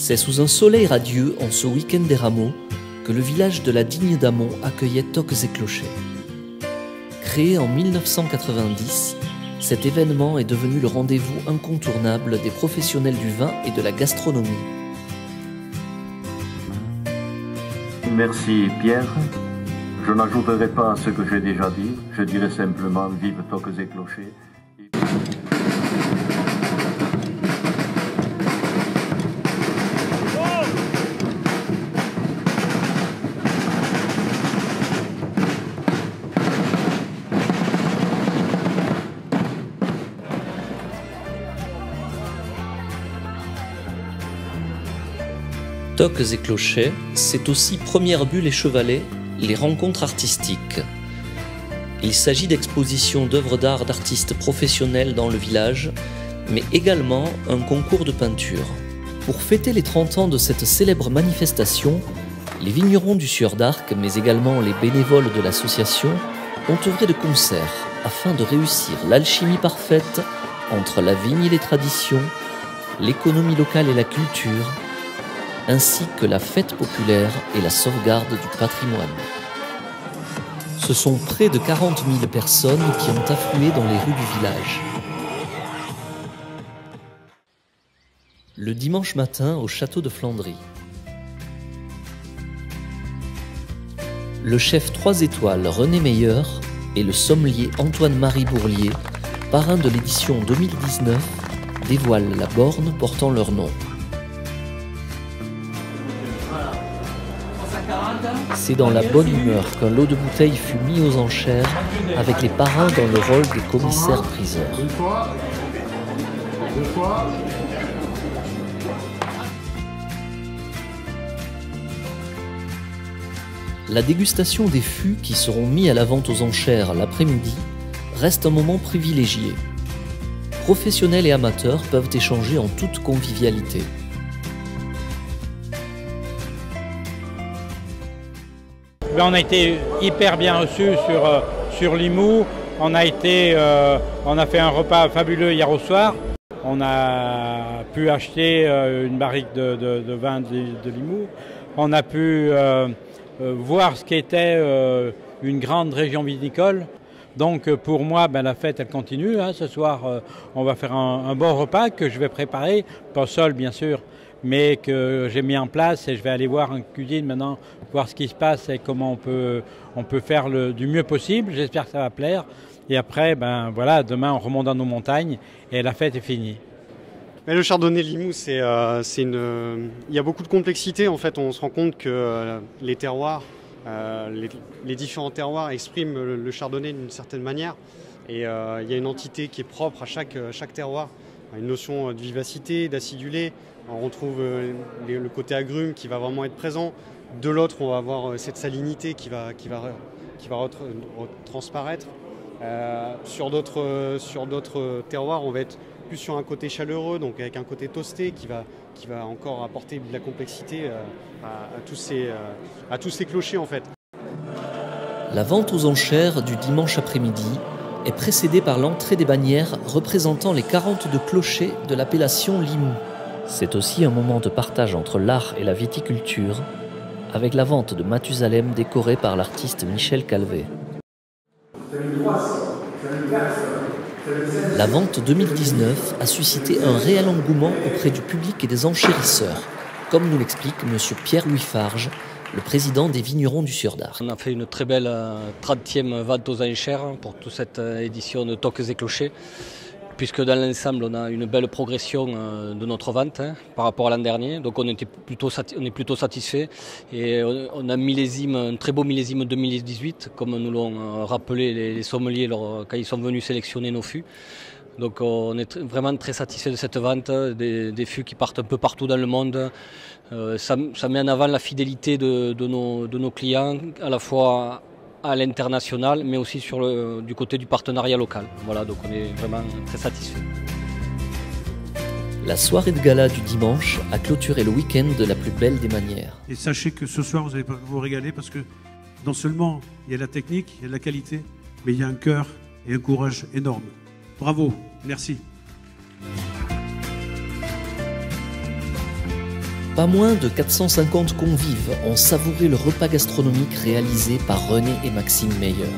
C'est sous un soleil radieux, en ce week-end des rameaux, que le village de la Digne d'Amont accueillait Toques et Clochers. Créé en 1990, cet événement est devenu le rendez-vous incontournable des professionnels du vin et de la gastronomie. Merci Pierre. Je n'ajouterai pas à ce que j'ai déjà dit. Je dirai simplement vive Toques et Clochers. Toques et Clochers, c'est aussi Première Bulle et Chevalet, les rencontres artistiques. Il s'agit d'expositions d'œuvres d'art d'artistes professionnels dans le village, mais également un concours de peinture. Pour fêter les 30 ans de cette célèbre manifestation, les vignerons du Sieur d'Arc, mais également les bénévoles de l'association, ont œuvré de concert afin de réussir l'alchimie parfaite entre la vigne et les traditions, l'économie locale et la culture, ainsi que la fête populaire et la sauvegarde du patrimoine. Ce sont près de 40 000 personnes qui ont afflué dans les rues du village. Le dimanche matin au château de Flandry. Le chef 3 étoiles René Meyer et le sommelier Antoine-Marie Bourlier, parrain de l'édition 2019, dévoilent la borne portant leur nom. C'est dans la bonne humeur qu'un lot de bouteilles fut mis aux enchères avec les parrains dans le rôle des commissaires-priseurs. Deux fois. La dégustation des fûts qui seront mis à la vente aux enchères l'après-midi reste un moment privilégié. Professionnels et amateurs peuvent échanger en toute convivialité. On a été hyper bien reçus sur Limoux. On a fait un repas fabuleux hier au soir. On a pu acheter une barrique de vin de Limoux. On a pu voir ce qu'était une grande région vinicole. Donc pour moi, la fête elle continue. Ce soir, on va faire un bon repas que je vais préparer, pas seul bien sûr, mais que j'ai mis en place et je vais aller voir en cuisine maintenant, voir ce qui se passe et comment on peut faire du mieux possible. J'espère que ça va plaire. Et après, voilà, demain on remonte dans nos montagnes et la fête est finie. Mais le chardonnay Limoux, il y a beaucoup de complexité. En fait, on se rend compte que les terroirs, les différents terroirs expriment le chardonnay d'une certaine manière. Et il y a une entité qui est propre à chaque terroir, une notion de vivacité, d'acidulé. On retrouve le côté agrume qui va vraiment être présent. De l'autre, on va avoir cette salinité qui va transparaître. Sur d'autres terroirs, on va être plus sur un côté chaleureux, donc avec un côté toasté qui va encore apporter de la complexité à tous ces clochers en fait. La vente aux enchères du dimanche après-midi est précédée par l'entrée des bannières représentant les 42 clochers de l'appellation Limoux. C'est aussi un moment de partage entre l'art et la viticulture, avec la vente de Mathusalem décorée par l'artiste Michel Calvet. La vente 2019 a suscité un réel engouement auprès du public et des enchérisseurs, comme nous l'explique M. Pierre-Louis Farge, le président des vignerons du Sieur d'Arc. On a fait une très belle 30e vente aux enchères pour toute cette édition de Toques et Clochers, puisque dans l'ensemble on a une belle progression de notre vente par rapport à l'an dernier. Donc on est plutôt satisfait et on a un très beau millésime 2018, comme nous l'ont rappelé les sommeliers quand ils sont venus sélectionner nos fûts. Donc on est vraiment très satisfait de cette vente, des fûts qui partent un peu partout dans le monde. Ça met en avant la fidélité de nos clients, à la fois à l'international, mais aussi du côté du partenariat local. Voilà, donc on est vraiment très satisfait. La soirée de gala du dimanche a clôturé le week-end de la plus belle des manières. Et sachez que ce soir, vous allez vous régaler parce que non seulement il y a la technique, il y a de la qualité, mais il y a un cœur et un courage énorme. Bravo, merci. Pas moins de 450 convives ont savouré le repas gastronomique réalisé par René et Maxime Meyer.